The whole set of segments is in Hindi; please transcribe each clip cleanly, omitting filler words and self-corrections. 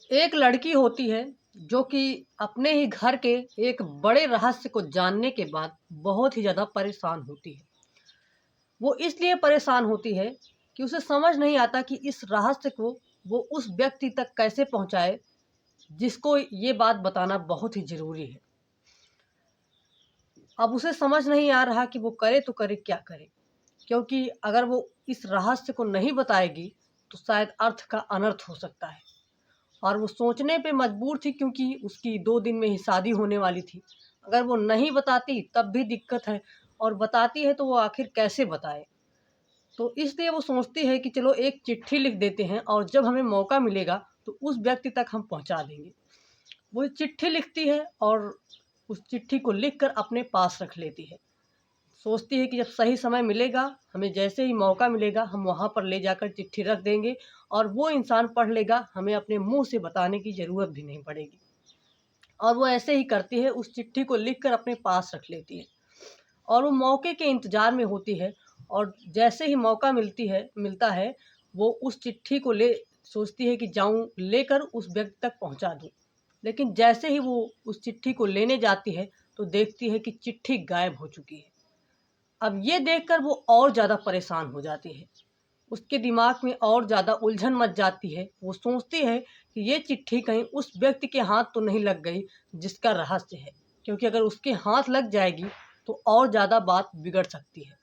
एक लड़की होती है जो कि अपने ही घर के एक बड़े रहस्य को जानने के बाद बहुत ही ज़्यादा परेशान होती है। वो इसलिए परेशान होती है कि उसे समझ नहीं आता कि इस रहस्य को वो उस व्यक्ति तक कैसे पहुंचाए जिसको ये बात बताना बहुत ही ज़रूरी है। अब उसे समझ नहीं आ रहा कि वो करे तो करे क्या करे, क्योंकि अगर वो इस रहस्य को नहीं बताएगी तो शायद अर्थ का अनर्थ हो सकता है। और वो सोचने पे मजबूर थी क्योंकि उसकी 2 दिन में ही शादी होने वाली थी। अगर वो नहीं बताती तब भी दिक्कत है, और बताती है तो वो आखिर कैसे बताए? तो इसलिए वो सोचती है कि चलो एक चिट्ठी लिख देते हैं और जब हमें मौका मिलेगा तो उस व्यक्ति तक हम पहुँचा देंगे। वो चिट्ठी लिखती है और उस चिट्ठी को लिख कर अपने पास रख लेती है। सोचती है कि जब सही समय मिलेगा, हमें जैसे ही मौका मिलेगा हम वहाँ पर ले जाकर चिट्ठी रख देंगे और वो इंसान पढ़ लेगा, हमें अपने मुँह से बताने की ज़रूरत भी नहीं पड़ेगी। और वो ऐसे ही करती है, उस चिट्ठी को लिख कर अपने पास रख लेती है और वो मौके के इंतज़ार में होती है। और जैसे ही मौका मिलता है, वो उस चिट्ठी को ले सोचती है कि जाऊँ लेकर उस व्यक्ति तक पहुँचा दूँ। लेकिन जैसे ही वो उस चिट्ठी को लेने जाती है, तो देखती है कि चिट्ठी गायब हो चुकी है। अब ये देखकर वो और ज़्यादा परेशान हो जाती है। उसके दिमाग में और ज़्यादा उलझन मच जाती है। वो सोचती है कि ये चिट्ठी कहीं उस व्यक्ति के हाथ तो नहीं लग गई जिसका रहस्य है, क्योंकि अगर उसके हाथ लग जाएगी तो और ज़्यादा बात बिगड़ सकती है।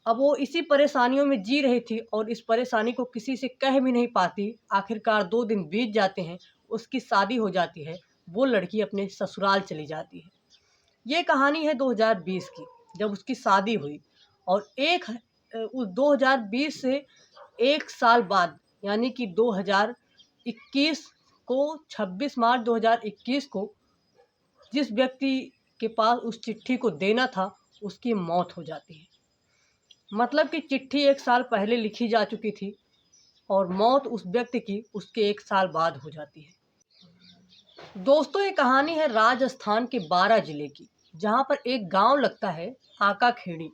अब वो इसी परेशानियों में जी रही थी और इस परेशानी को किसी से कह भी नहीं पाती। आखिरकार 2 दिन बीत जाते हैं, उसकी शादी हो जाती है, वो लड़की अपने ससुराल चली जाती है। ये कहानी है 2020 की, जब उसकी शादी हुई। और उस 2020 से 1 साल बाद, यानी कि 2021 को, 26 मार्च 2021 को जिस व्यक्ति के पास उस चिट्ठी को देना था, उसकी मौत हो जाती है। मतलब कि चिट्ठी 1 साल पहले लिखी जा चुकी थी और मौत उस व्यक्ति की उसके 1 साल बाद हो जाती है। दोस्तों, ये कहानी है राजस्थान के बारां जिले की, जहाँ पर एक गांव लगता है आकाखेड़ी।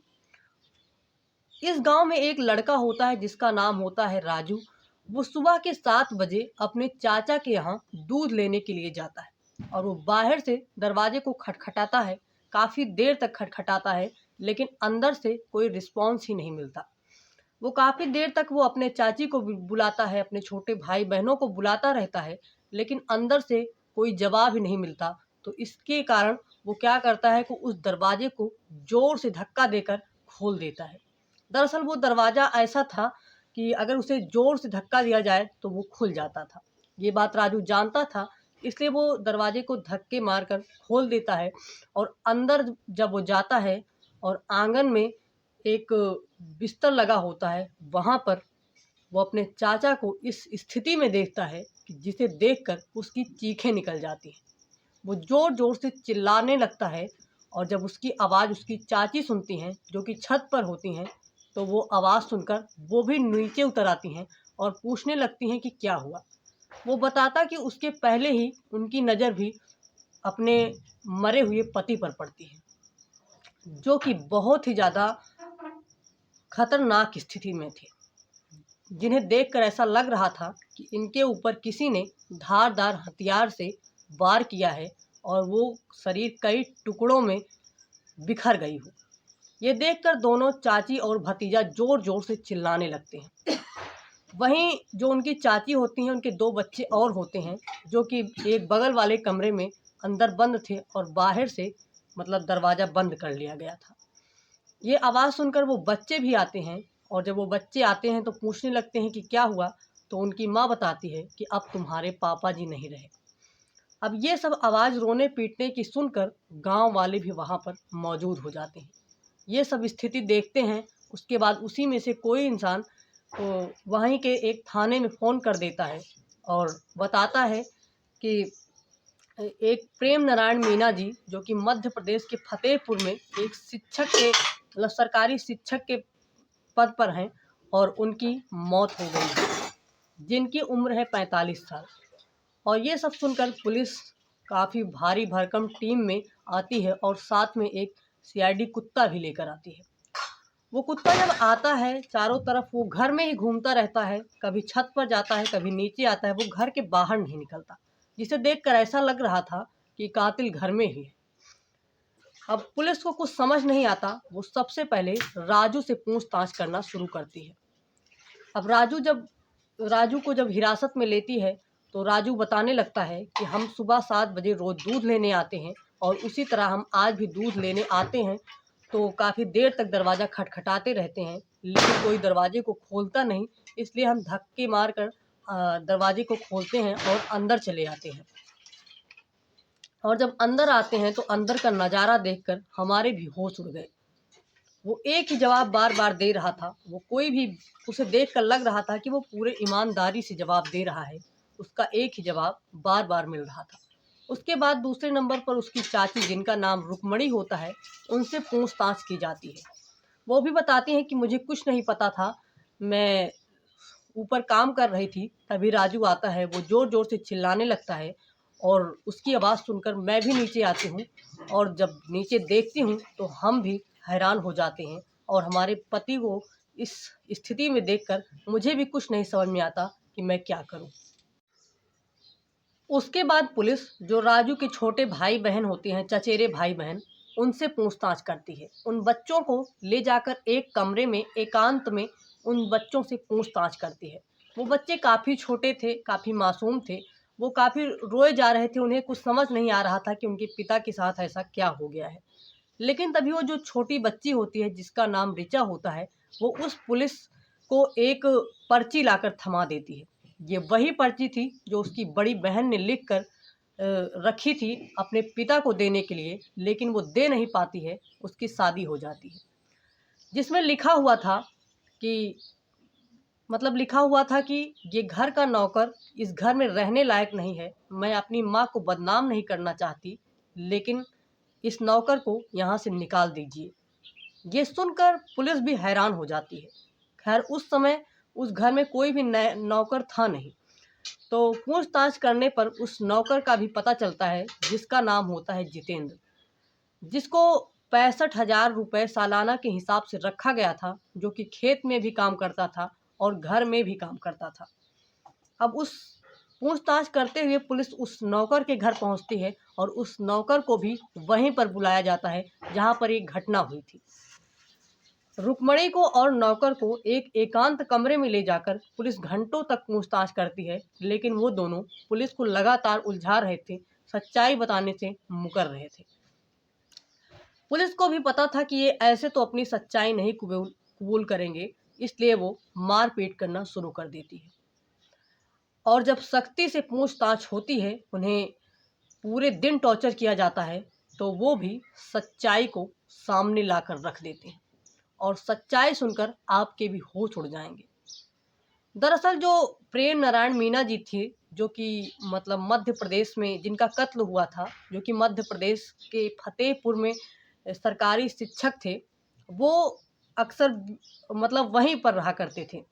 इस गांव में एक लड़का होता है जिसका नाम होता है राजू। वो सुबह के 7 बजे अपने चाचा के यहाँ दूध लेने के लिए जाता है और वो बाहर से दरवाजे को खटखटाता है। काफ़ी देर तक खटखटाता है, लेकिन अंदर से कोई रिस्पॉन्स ही नहीं मिलता। वो काफ़ी देर तक वो अपने चाची को भी बुलाता है, अपने छोटे भाई बहनों को बुलाता रहता है, लेकिन अंदर से कोई जवाब ही नहीं मिलता। तो इसके कारण वो क्या करता है कि उस दरवाजे को ज़ोर से धक्का देकर खोल देता है। दरअसल वो दरवाज़ा ऐसा था कि अगर उसे ज़ोर से धक्का दिया जाए तो वो खुल जाता था। ये बात राजू जानता था, इसलिए वो दरवाजे को धक्के मारकर खोल देता है। और अंदर जब वो जाता है और आंगन में एक बिस्तर लगा होता है, वहाँ पर वो अपने चाचा को इस स्थिति में देखता है कि जिसे देखकर उसकी चीखें निकल जाती हैं। वो ज़ोर-ज़ोर से चिल्लाने लगता है और जब उसकी आवाज़ उसकी चाची सुनती हैं, जो कि छत पर होती हैं, तो वो आवाज़ सुनकर वो भी नीचे उतर आती हैं और पूछने लगती हैं कि क्या हुआ? वो बताता कि उसके पहले ही उनकी नज़र भी अपने मरे हुए पति पर पड़ती है, जो कि बहुत ही ज़्यादा खतरनाक स्थिति में थे, जिन्हें देखकर ऐसा लग रहा था कि इनके ऊपर किसी ने धारदार हथियार से वार किया है और वो शरीर कई टुकड़ों में बिखर गई हो। ये देखकर दोनों चाची और भतीजा ज़ोर-ज़ोर से चिल्लाने लगते हैं। वहीं जो उनकी चाची होती हैं, उनके 2 बच्चे और होते हैं, जो कि एक बगल वाले कमरे में अंदर बंद थे और बाहर से मतलब दरवाज़ा बंद कर लिया गया था। ये आवाज़ सुनकर वो बच्चे भी आते हैं और जब वो बच्चे आते हैं तो पूछने लगते हैं कि क्या हुआ? तो उनकी माँ बताती है कि अब तुम्हारे पापा जी नहीं रहे। अब ये सब आवाज़ रोने-पीटने की सुनकर गाँव वाले भी वहाँ पर मौजूद हो जाते हैं। ये सब स्थिति देखते हैं, उसके बाद उसी में से कोई इंसान वहीं के एक थाने में फ़ोन कर देता है और बताता है कि एक प्रेम नारायण मीणा जी, जो कि मध्य प्रदेश के फतेहपुर में एक शिक्षक के मतलब सरकारी शिक्षक के पद पर हैं और उनकी मौत हो गई है, जिनकी उम्र है 45 साल। और ये सब सुनकर पुलिस काफ़ी भारी भरकम टीम में आती है और साथ में एक सीआईडी कुत्ता भी लेकर आती है। वो कुत्ता जब आता है चारों तरफ वो घर में ही घूमता रहता है, कभी छत पर जाता है, कभी नीचे आता है, वो घर के बाहर नहीं निकलता, जिसे देखकर ऐसा लग रहा था कि कातिल घर में ही है। अब पुलिस को कुछ समझ नहीं आता, वो सबसे पहले राजू से पूछताछ करना शुरू करती है। अब राजू को जब हिरासत में लेती है तो राजू बताने लगता है कि हम सुबह 7 बजे रोज दूध लेने आते हैं और उसी तरह हम आज भी दूध लेने आते हैं, तो काफ़ी देर तक दरवाज़ा खटखटाते रहते हैं, लेकिन कोई दरवाजे को खोलता नहीं, इसलिए हम धक्के मारकर दरवाजे को खोलते हैं और अंदर चले आते हैं। और जब अंदर आते हैं तो अंदर का नज़ारा देखकर हमारे भी होश उड़ गए। वो एक ही जवाब बार-बार दे रहा था, वो कोई भी उसे देखकर लग रहा था कि वो पूरे ईमानदारी से जवाब दे रहा है, उसका एक ही जवाब बार-बार मिल रहा था। उसके बाद दूसरे नंबर पर उसकी चाची जिनका नाम रुक्मणी होता है, उनसे पूछताछ की जाती है। वो भी बताती हैं कि मुझे कुछ नहीं पता था, मैं ऊपर काम कर रही थी, तभी राजू आता है, वो ज़ोर-ज़ोर से चिल्लाने लगता है और उसकी आवाज़ सुनकर मैं भी नीचे आती हूँ और जब नीचे देखती हूँ तो हम भी हैरान हो जाते हैं और हमारे पति को इस स्थिति में देखकर मुझे भी कुछ नहीं समझ में आता कि मैं क्या करूँ। उसके बाद पुलिस जो राजू के छोटे भाई-बहन होते हैं, चचेरे भाई-बहन, उनसे पूछताछ करती है। उन बच्चों को ले जाकर एक कमरे में एकांत में उन बच्चों से पूछताछ करती है। वो बच्चे काफ़ी छोटे थे, काफ़ी मासूम थे, वो काफ़ी रोए जा रहे थे, उन्हें कुछ समझ नहीं आ रहा था कि उनके पिता के साथ ऐसा क्या हो गया है। लेकिन तभी वो जो छोटी बच्ची होती है जिसका नाम ऋचा होता है, वो उस पुलिस को एक पर्ची लाकर थमा देती है। ये वही पर्ची थी जो उसकी बड़ी बहन ने लिख कर रखी थी अपने पिता को देने के लिए, लेकिन वो दे नहीं पाती है, उसकी शादी हो जाती है। जिसमें लिखा हुआ था कि लिखा हुआ था कि ये घर का नौकर इस घर में रहने लायक नहीं है, मैं अपनी माँ को बदनाम नहीं करना चाहती, लेकिन इस नौकर को यहाँ से निकाल दीजिए। ये सुनकर पुलिस भी हैरान हो जाती है। खैर उस समय उस घर में कोई भी नौकर था नहीं, तो पूछताछ करने पर उस नौकर का भी पता चलता है जिसका नाम होता है जितेंद्र, जिसको 65,000 रुपये सालाना के हिसाब से रखा गया था, जो कि खेत में भी काम करता था और घर में भी काम करता था। अब उस पूछताछ करते हुए पुलिस उस नौकर के घर पहुंचती है और उस नौकर को भी वहीं पर बुलाया जाता है जहां पर एक घटना हुई थी। रुक्मणी को और नौकर को एक एकांत कमरे में ले जाकर पुलिस घंटों तक पूछताछ करती है, लेकिन वो दोनों पुलिस को लगातार उलझा रहे थे, सच्चाई बताने से मुकर रहे थे। पुलिस को भी पता था कि ये ऐसे तो अपनी सच्चाई नहीं कबूल करेंगे, इसलिए वो मारपीट करना शुरू कर देती है। और जब सख्ती से पूछताछ होती है, उन्हें पूरे दिन टॉर्चर किया जाता है, तो वो भी सच्चाई को सामने लाकर रख देते हैं और सच्चाई सुनकर आपके भी होश उड़ जाएंगे। दरअसल जो प्रेम नारायण मीणा जी थी, जो कि मध्य प्रदेश में जिनका कत्ल हुआ था, जो कि मध्य प्रदेश के फतेहपुर में सरकारी शिक्षक थे, वो अक्सर वहीं पर रहा करते थे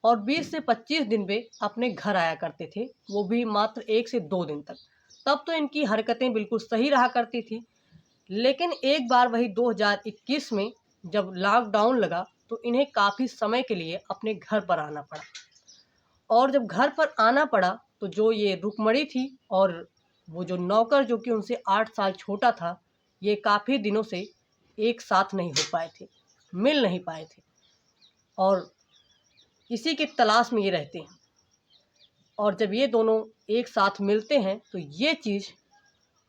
और 20 से 25 दिन पे अपने घर आया करते थे, वो भी मात्र 1 से 2 दिन तक। तब तो इनकी हरकतें बिल्कुल सही रहा करती थी, लेकिन एक बार वही 2021 में जब लॉकडाउन लगा तो इन्हें काफ़ी समय के लिए अपने घर पर आना पड़ा और जब घर पर आना पड़ा तो जो ये रुक्मणी थी और वो जो नौकर जो कि उनसे 8 साल छोटा था, ये काफ़ी दिनों से एक साथ नहीं हो पाए थे, मिल नहीं पाए थे और इसी की तलाश में ये रहते हैं। और जब ये दोनों एक साथ मिलते हैं तो ये चीज़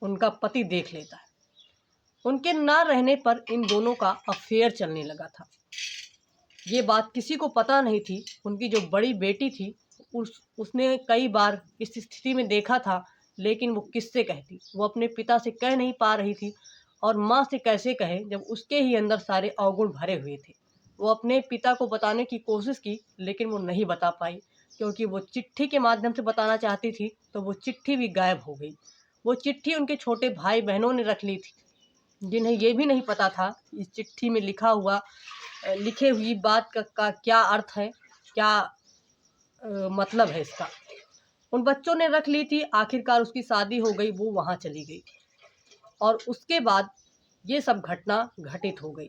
उनका पति देख लेता है। उनके ना रहने पर इन दोनों का अफेयर चलने लगा था। ये बात किसी को पता नहीं थी। उनकी जो बड़ी बेटी थी उसने कई बार इस स्थिति में देखा था, लेकिन वो किससे कहती, वो अपने पिता से कह नहीं पा रही थी और माँ से कैसे कहे जब उसके ही अंदर सारे अवगुण भरे हुए थे। वो अपने पिता को बताने की कोशिश की, लेकिन वो नहीं बता पाई, क्योंकि वो चिट्ठी के माध्यम से बताना चाहती थी तो वो चिट्ठी भी गायब हो गई। वो चिट्ठी उनके छोटे भाई बहनों ने रख ली थी, जिन्हें ये भी नहीं पता था इस चिट्ठी में लिखे हुई बात का क्या अर्थ है, क्या मतलब है इसका। उन बच्चों ने रख ली थी। आखिरकार उसकी शादी हो गई, वो वहाँ चली गई और उसके बाद ये सब घटना घटित हो गई।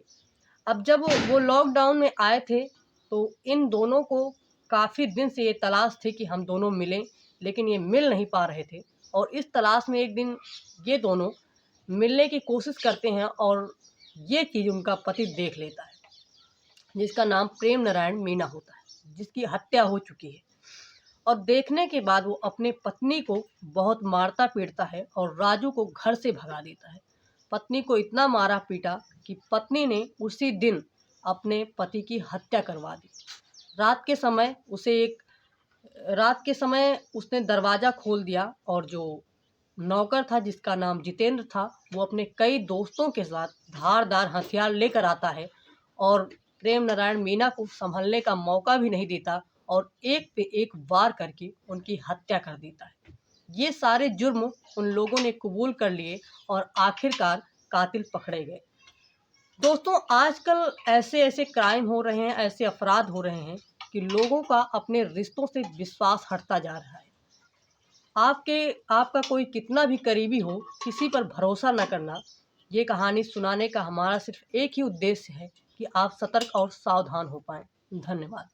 अब जब वो लॉकडाउन में आए थे तो इन दोनों को काफ़ी दिन से ये तलाश थी कि हम दोनों मिलें, लेकिन ये मिल नहीं पा रहे थे। और इस तलाश में एक दिन ये दोनों मिलने की कोशिश करते हैं और ये चीज़ उनका पति देख लेता है, जिसका नाम प्रेम नारायण मीना होता है, जिसकी हत्या हो चुकी है। और देखने के बाद वो अपने पत्नी को बहुत मारता पीटता है और राजू को घर से भगा देता है। पत्नी को इतना मारा पीटा कि पत्नी ने उसी दिन अपने पति की हत्या करवा दी। रात के समय उसने दरवाज़ा खोल दिया और जो नौकर था, जिसका नाम जितेंद्र था, वो अपने कई दोस्तों के साथ धारदार हथियार लेकर आता है और प्रेम नारायण मीना को संभलने का मौका भी नहीं देता और एक पे एक वार करके उनकी हत्या कर देता है। ये सारे जुर्म उन लोगों ने कबूल कर लिए और आखिरकार कातिल पकड़े गए। दोस्तों, आजकल ऐसे क्राइम हो रहे हैं, ऐसे अपराध हो रहे हैं कि लोगों का अपने रिश्तों से विश्वास हटता जा रहा है। आपका कोई कितना भी करीबी हो, किसी पर भरोसा न करना। ये कहानी सुनाने का हमारा सिर्फ एक ही उद्देश्य है कि आप सतर्क और सावधान हो पाएँ। धन्यवाद।